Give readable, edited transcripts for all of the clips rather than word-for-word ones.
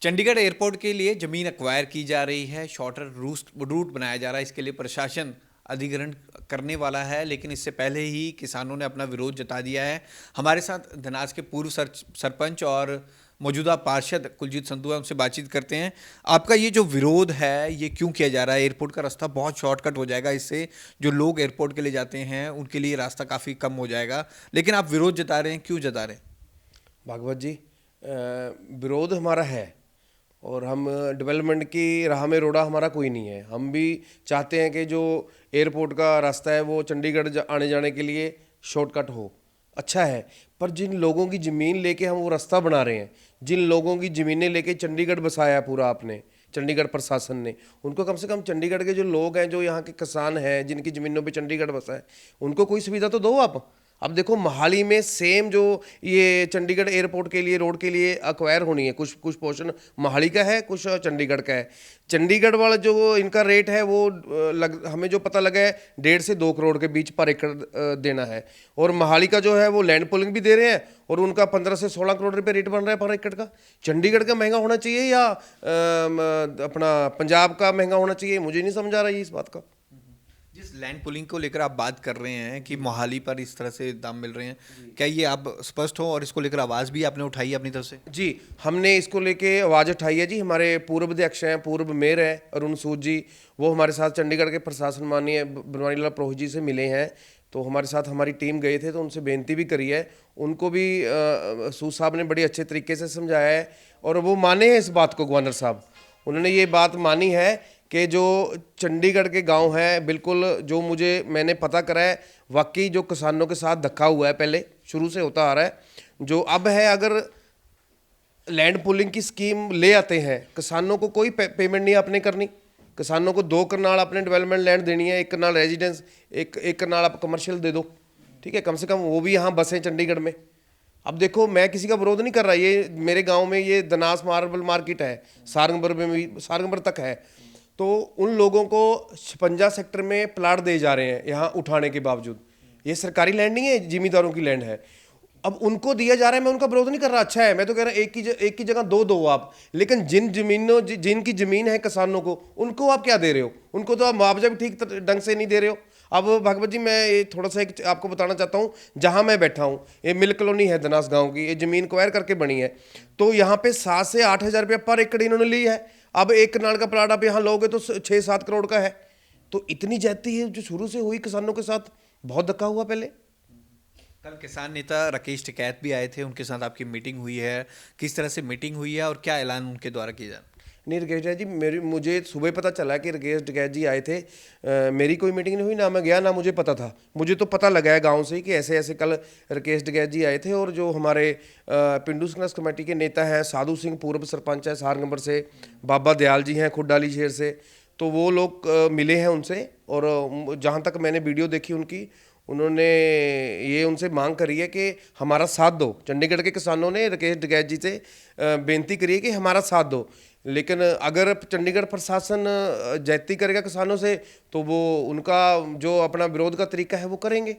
Chandigarh airport के लिए ज़मीन एक्वायर की जा रही है, शॉर्टर रूट बनाया जा रहा है। इसके लिए प्रशासन अधिग्रहण करने वाला है, लेकिन इससे पहले ही किसानों ने अपना विरोध जता दिया है। हमारे साथ धनास के पूर्व सरपंच और मौजूदा पार्षद कुलजीत संधू है, उनसे बातचीत करते हैं। आपका ये जो विरोध है, ये क्यों किया जा रहा है? एयरपोर्ट का रास्ता बहुत शॉर्टकट हो जाएगा, इससे जो लोग एयरपोर्ट के लिए जाते हैं उनके लिए रास्ता काफ़ी कम हो जाएगा, लेकिन आप विरोध जता रहे हैं, क्यों जता रहे हैं? भागवत जी, विरोध हमारा है और हम डेवलपमेंट की राह में रोड़ा हमारा कोई नहीं है। हम भी चाहते हैं कि जो एयरपोर्ट का रास्ता है वो चंडीगढ़ आने जाने के लिए शॉर्टकट हो, अच्छा है। पर जिन लोगों की ज़मीन लेके हम वो रास्ता बना रहे हैं, जिन लोगों की ज़मीनें लेके चंडीगढ़ बसाया पूरा आपने, चंडीगढ़ प्रशासन ने, उनको कम से कम चंडीगढ़ के जो लोग हैं, जो यहाँ के किसान हैं, जिनकी ज़मीनों पे चंडीगढ़ बसा है, उनको कोई सुविधा तो दो आप। अब देखो मोहाली में सेम जो ये चंडीगढ़ एयरपोर्ट के लिए रोड के लिए अक्वायर होनी है, कुछ कुछ पोर्शन मोहाली का है, कुछ चंडीगढ़ का है। चंडीगढ़ वाला जो इनका रेट है वो हमें जो पता लगा है 1.5 से 2 करोड़ के बीच पर एकड़ देना है। और मोहाली का जो है वो लैंड पुलिंग भी दे रहे हैं और उनका 15 से 16 करोड़ रुपए रेट बन रहा है पर एकड़ का। चंडीगढ़ का महंगा होना चाहिए या अपना पंजाब का महंगा होना चाहिए, मुझे नहीं समझ आ रहा है इस बात का। जिस लैंड पुलिंग को लेकर आप बात कर रहे हैं कि मोहाली पर इस तरह से दाम मिल रहे हैं, क्या ये आप स्पष्ट हो और इसको लेकर आवाज़ भी आपने उठाई है अपनी तरफ से? जी, हमने इसको लेके आवाज़ उठाई है जी। हमारे पूर्व अध्यक्ष हैं, पूर्व मेयर हैं अरुण सूद जी, वो हमारे साथ चंडीगढ़ के प्रशासन माननीय बनवारी लाल प्रोहित जी से मिले हैं। तो हमारे साथ हमारी टीम गए थे, तो उनसे बेनती भी करी है। उनको भी सूद साहब ने बड़े अच्छे तरीके से समझाया है और वो माने हैं इस बात को। गवर्नर साहब उन्होंने ये बात मानी है कि जो चंडीगढ़ के गांव हैं, बिल्कुल जो मैंने पता करा है, वाकई जो किसानों के साथ धक्का हुआ है, पहले शुरू से होता आ रहा है, जो अब है। अगर लैंड पुलिंग की स्कीम ले आते हैं, किसानों को कोई पेमेंट नहीं आपने करनी। किसानों को 2 कनाल आपने डेवलपमेंट लैंड देनी है, 1 कनाल रेजिडेंस, एक कनाल आप कमर्शियल दे दो, ठीक है। कम से कम वो भी यहाँ बसें चंडीगढ़ में। अब देखो, मैं किसी का विरोध नहीं कर रहा, ये मेरे गांव में ये धनास मार्बल मार्केट है, सारंगपुर में भी, सारंगपुर तक है। तो उन लोगों को 56 सेक्टर में प्लाट दे जा रहे हैं यहाँ उठाने के बावजूद। ये सरकारी लैंड नहीं है, जिम्मेदारों की लैंड है। अब उनको दिया जा रहा है, मैं उनका विरोध नहीं कर रहा, अच्छा है। मैं तो कह रहा एक की जगह दो आप। लेकिन जिनकी जमीन है किसानों को, उनको आप क्या दे रहे हो? उनको तो आप मुआवजा भी ठीक ढंग से नहीं दे रहे हो। अब भागवत जी, मैं ये थोड़ा सा एक आपको बताना चाहता हूँ। जहाँ मैं बैठा हूँ, ये मिल कॉलोनी है धनास गाँव की, ये ज़मीन क्वायर करके बनी है। तो यहाँ पे 7 से 8 हज़ार रुपया पर एकड़ इन्होंने ली है। अब 1 कनाल का प्लाट आप यहाँ लोगे तो 6-7 करोड़ का है। तो इतनी ज्यादती है जो शुरू से हुई किसानों के साथ, बहुत धक्का हुआ पहले। कल किसान नेता राकेश टिकैत भी आए थे, उनके साथ आपकी मीटिंग हुई है। किस तरह से मीटिंग हुई है और क्या ऐलान उनके द्वारा किया जा? नहीं, राकेश जी, मुझे सुबह पता चला कि राकेश टिकैत जी आए थे। मेरी कोई मीटिंग नहीं हुई, ना मैं गया, ना मुझे पता था। मुझे तो पता लगा है गांव से ही कि ऐसे ऐसे कल राकेश टिकैत जी आए थे। और जो हमारे पिंडू संघर्ष कमेटी के नेता हैं, साधु सिंह पूर्व सरपंच है सारंगपुर से, बाबा दयाल जी हैं खुडाली शहर से, तो वो लोग मिले हैं उनसे। और जहाँ तक मैंने वीडियो देखी उनकी, उन्होंने ये उनसे मांग करी है कि हमारा साथ दो। चंडीगढ़ के किसानों ने राकेश टिकैत जी से बेनती करी है कि हमारा साथ दो। लेकिन अगर चंडीगढ़ प्रशासन ज्यादती करेगा किसानों से, तो वो उनका जो अपना विरोध का तरीका है वो करेंगे।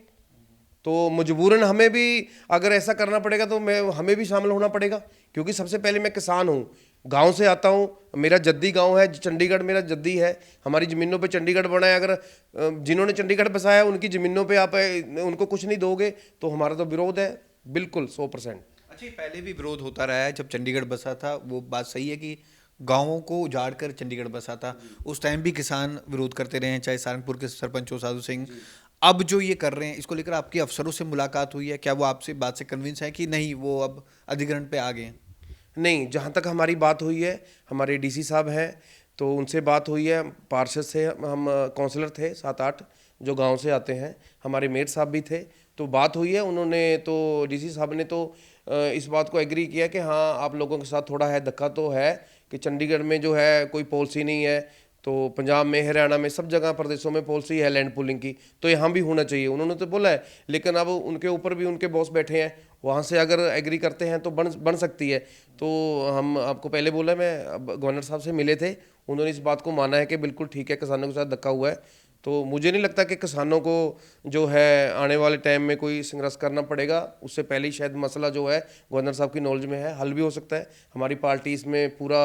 तो मजबूरन हमें भी अगर ऐसा करना पड़ेगा तो हमें भी शामिल होना पड़ेगा। क्योंकि सबसे पहले मैं किसान हूँ, गांव से आता हूँ, मेरा जद्दी गांव है, चंडीगढ़ मेरा जद्दी है। हमारी ज़मीनों पे चंडीगढ़ बना है। अगर जिन्होंने चंडीगढ़ बसाया उनकी ज़मीनों पे आप उनको कुछ नहीं दोगे, तो हमारा तो विरोध है बिल्कुल 100%। अच्छा, पहले भी विरोध होता रहा है। जब चंडीगढ़ बसा था, वो बात सही है कि गांवों को उजाड़ कर चंडीगढ़ बसा था, उस टाइम भी किसान विरोध करते रहे हैं, चाहे सहारनपुर के सरपंच हो साधु सिंह। अब जो ये कर रहे हैं, इसको लेकर आपकी अफसरों से मुलाकात हुई है? क्या वो आपसे बात से कन्विंस है कि नहीं, वो अब अधिग्रहण पे आ गए हैं? नहीं, जहाँ तक हमारी बात हुई है, हमारे डीसी साहब हैं, तो उनसे बात हुई है। पार्षद से हम काउंसलर थे 7-8 जो गांव से आते हैं, हमारे मेयर साहब भी थे, तो बात हुई है। उन्होंने तो डीसी साहब ने तो इस बात को एग्री किया कि हाँ, आप लोगों के साथ थोड़ा है धक्का तो है कि चंडीगढ़ में जो है कोई पॉलिसी नहीं है। तो पंजाब में, हरियाणा में, सब जगह प्रदेशों में पॉलिसी है लैंड पुलिंग की, तो यहाँ भी होना चाहिए, उन्होंने तो बोला है। लेकिन अब उनके ऊपर भी उनके बॉस बैठे हैं, वहाँ से अगर एग्री करते हैं तो बन सकती है। तो हम आपको पहले बोला, मैं अब गवर्नर साहब से मिले थे, उन्होंने इस बात को माना है कि बिल्कुल ठीक है, किसानों के साथ धक्का हुआ है, तो तो मुझे नहीं लगता कि किसानों को जो है आने वाले टाइम में कोई संघर्ष करना पड़ेगा। उससे पहले ही शायद मसला जो है गवर्नर साहब की नॉलेज में है, हल भी हो सकता है। हमारी पार्टी इसमें पूरा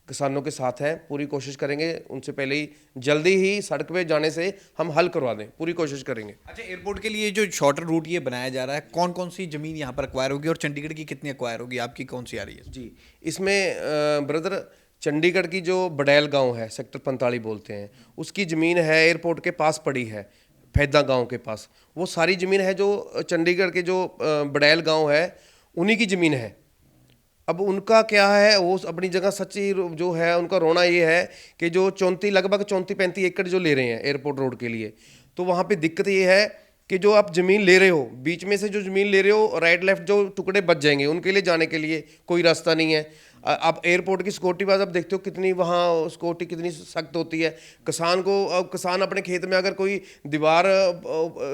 किसानों के साथ है, पूरी कोशिश करेंगे उनसे पहले ही जल्दी ही सड़क पे जाने से हम हल करवा दें, पूरी कोशिश करेंगे। अच्छा, एयरपोर्ट के लिए जो शॉर्टर रूट ये बनाया जा रहा है, कौन कौन सी ज़मीन यहाँ पर एक्वायर होगी और चंडीगढ़ की कितनी एक्वायर होगी, आपकी कौन सी आ रही है? जी, इसमें ब्रदर चंडीगढ़ की जो बडैल गांव है, सेक्टर 45 बोलते हैं, उसकी ज़मीन है एयरपोर्ट के पास पड़ी है, फैदा गांव के पास। वो सारी ज़मीन है जो चंडीगढ़ के जो बडैल गांव है उन्हीं की ज़मीन है। अब उनका क्या है, वो अपनी जगह सच्ची जो है उनका रोना ये है कि जो लगभग 34-35 एकड़ जो ले रहे हैं एयरपोर्ट रोड के लिए, तो वहाँ पे दिक्कत ये है कि जो आप ज़मीन ले रहे हो, बीच में से जो ज़मीन ले रहे हो, राइट लेफ्ट जो टुकड़े बच जाएंगे, उनके लिए जाने के लिए कोई रास्ता नहीं है। आप एयरपोर्ट की सिक्योरिटी बाज आप देखते हो कितनी वहाँ सिक्योरिटी कितनी सख्त होती है। किसान को, अब किसान अपने खेत में अगर कोई दीवार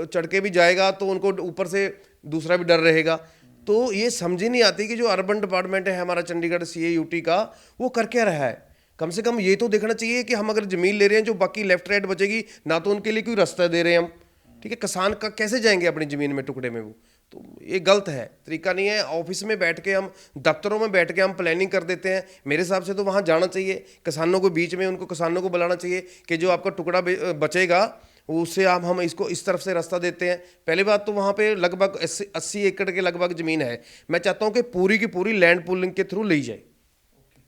चढ़ के भी जाएगा तो उनको ऊपर से दूसरा भी डर रहेगा। तो ये समझ ही नहीं आती कि जो अर्बन डिपार्टमेंट है हमारा चंडीगढ़ CAUT का, वो कर क्या रहा है। कम से कम ये तो देखना चाहिए कि हम अगर ज़मीन ले रहे हैं जो बाकी लेफ्ट राइट बचेगी, ना तो उनके लिए कोई रास्ता दे रहे हैं हम, ठीक है। किसान का कैसे जाएंगे अपनी ज़मीन में टुकड़े में, वो तो ये गलत है, तरीका नहीं है। ऑफिस में बैठ के हम, दफ्तरों में बैठ के हम प्लानिंग कर देते हैं। मेरे हिसाब से तो वहाँ जाना चाहिए, किसानों को बीच में, उनको किसानों को बुलाना चाहिए कि जो आपका टुकड़ा बचेगा उससे हम इसको इस तरफ से रास्ता देते हैं। पहली बात तो वहाँ पे लगभग 80 एकड़ के लगभग ज़मीन है। मैं चाहता हूँ कि पूरी की पूरी लैंड पूलिंग के थ्रू ली जाए।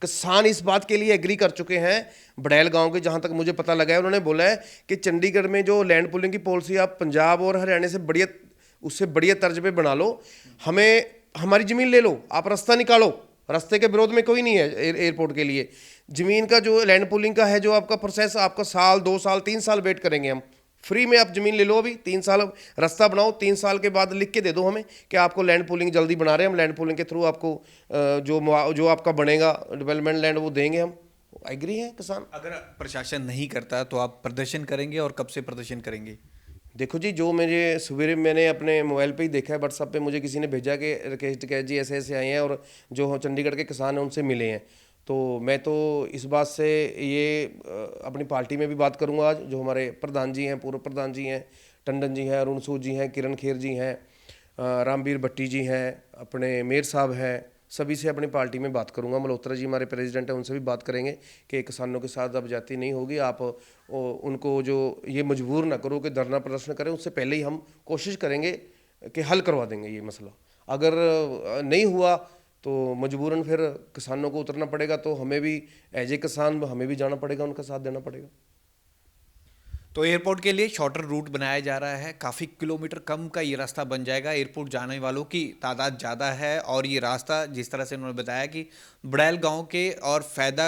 किसान इस बात के लिए एग्री कर चुके हैं, बडैल गांव के, जहां तक मुझे पता लगा है, उन्होंने बोला है कि चंडीगढ़ में जो लैंड पूलिंग की पॉलिसी आप पंजाब और हरियाणा से उससे बढ़िया तर्ज पे बना लो, हमें हमारी ज़मीन ले लो, आप रास्ता निकालो, रास्ते के विरोध में कोई नहीं है। एयरपोर्ट के लिए ज़मीन का जो लैंड पूलिंग का है, जो आपका प्रोसेस, आपका साल 2 साल 3 साल वेट करेंगे हम। फ्री में आप ज़मीन ले लो, अभी 3 साल रास्ता बनाओ, 3 साल के बाद लिख के दे दो हमें कि आपको लैंड पूलिंग जल्दी बना रहे हैं हम, लैंड पूलिंग के थ्रू आपको जो आपका बनेगा डेवलपमेंट लैंड वो देंगे हम। एग्री हैं किसान। अगर प्रशासन नहीं करता तो आप प्रदर्शन करेंगे, और कब से प्रदर्शन करेंगे? देखो जी, जो मेरे सवेरे मैंने अपने मोबाइल पे ही देखा है, व्हाट्सएप पे मुझे किसी ने भेजा कि रिक्वेस्ट किया जी ऐसे ऐसे आए हैं और जो चंडीगढ़ के किसान हैं उनसे मिले हैं। तो मैं तो इस बात से ये अपनी पार्टी में भी बात करूंगा आज, जो हमारे प्रधान जी हैं, पूर्व प्रधान जी हैं, टंडन जी हैं, अरुण सूद जी हैं, किरण खेर जी हैं, रामवीर भट्टी जी हैं, अपने मेयर साहब हैं, सभी से अपनी पार्टी में बात करूंगा। मल्होत्रा जी हमारे प्रेसिडेंट हैं, उनसे भी बात करेंगे कि किसानों के साथ अब जाती नहीं होगी। आप उनको जो ये मजबूर ना करो कि धरना प्रदर्शन करें, उससे पहले ही हम कोशिश करेंगे कि हल करवा देंगे ये मसला। अगर नहीं हुआ तो मजबूरन फिर किसानों को उतरना पड़ेगा, तो हमें भी एज ए किसान हमें भी जाना पड़ेगा, उनका साथ देना पड़ेगा। तो एयरपोर्ट के लिए शॉर्टर रूट बनाया जा रहा है, काफ़ी किलोमीटर कम का ये रास्ता बन जाएगा। एयरपोर्ट जाने वालों की तादाद ज़्यादा है, और ये रास्ता जिस तरह से उन्होंने बताया कि बडैल गांव के और फैदा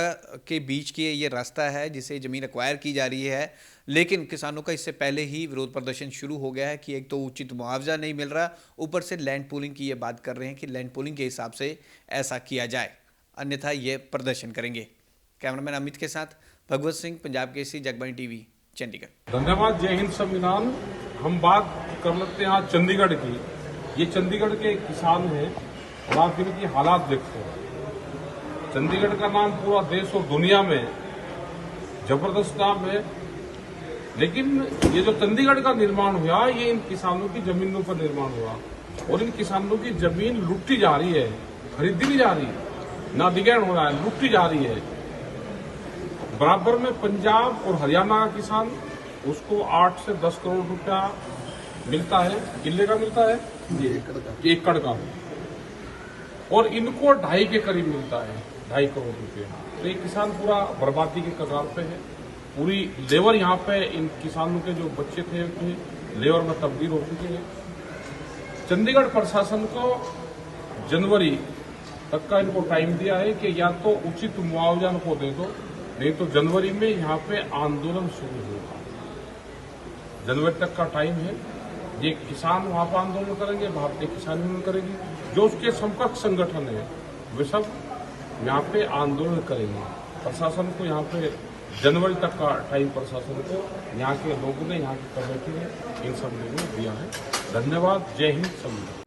के बीच की ये रास्ता है जिसे ज़मीन एक्वायर की जा रही है। लेकिन किसानों का इससे पहले ही विरोध प्रदर्शन शुरू हो गया है कि एक तो उचित मुआवजा नहीं मिल रहा, ऊपर से लैंड पूलिंग की ये बात कर रहे हैं कि लैंड पूलिंग के हिसाब से ऐसा किया जाए, अन्यथा ये प्रदर्शन करेंगे। कैमरामैन अमित के साथ भगवत सिंह, पंजाब केसरी, जगबानी टीवी, चंडीगढ़। धन्यवाद। जय हिंद संविधान। हम बात कर लेते हैं आज चंडीगढ़ की। ये चंडीगढ़ के किसान हैं और आप इनकी हालात देखते हैं। चंडीगढ़ का नाम पूरा देश और दुनिया में जबरदस्त नाम है, लेकिन ये जो चंडीगढ़ का निर्माण हुआ, ये इन किसानों की जमीनों पर निर्माण हुआ, और इन किसानों की जमीन लुटी जा रही है, खरीदी नहीं जा रही, ना अधिग्रहण हो रहा है, लुटी जा रही है। बराबर में पंजाब और हरियाणा का किसान, उसको 8 से 10 करोड़ रुपया मिलता है, किले का मिलता है, एकड़ का, और इनको 2.5 के करीब मिलता है, 2.5 करोड़ रुपये। तो ये किसान पूरा बर्बादी के कगार पे है। पूरी लेबर यहाँ पे इन किसानों के जो बच्चे थे लेबर में तब्दील हो चुके हैं। चंडीगढ़ प्रशासन को जनवरी तक का इनको टाइम दिया है कि या तो उचित मुआवजा इनको दे दो, नहीं तो जनवरी में यहाँ पे आंदोलन शुरू होगा। जनवरी तक का टाइम है। ये किसान वहाँ पर आंदोलन करेंगे, भारतीय किसान यूनियन करेगी, जो उसके समकक्ष संगठन है वे सब यहाँ पे आंदोलन करेंगे। प्रशासन को यहाँ पे जनवरी तक का टाइम प्रशासन को, यहाँ के लोगों ने, यहाँ की कमेटी ने, इन सब लोगों ने दिया है। धन्यवाद। जय हिंद।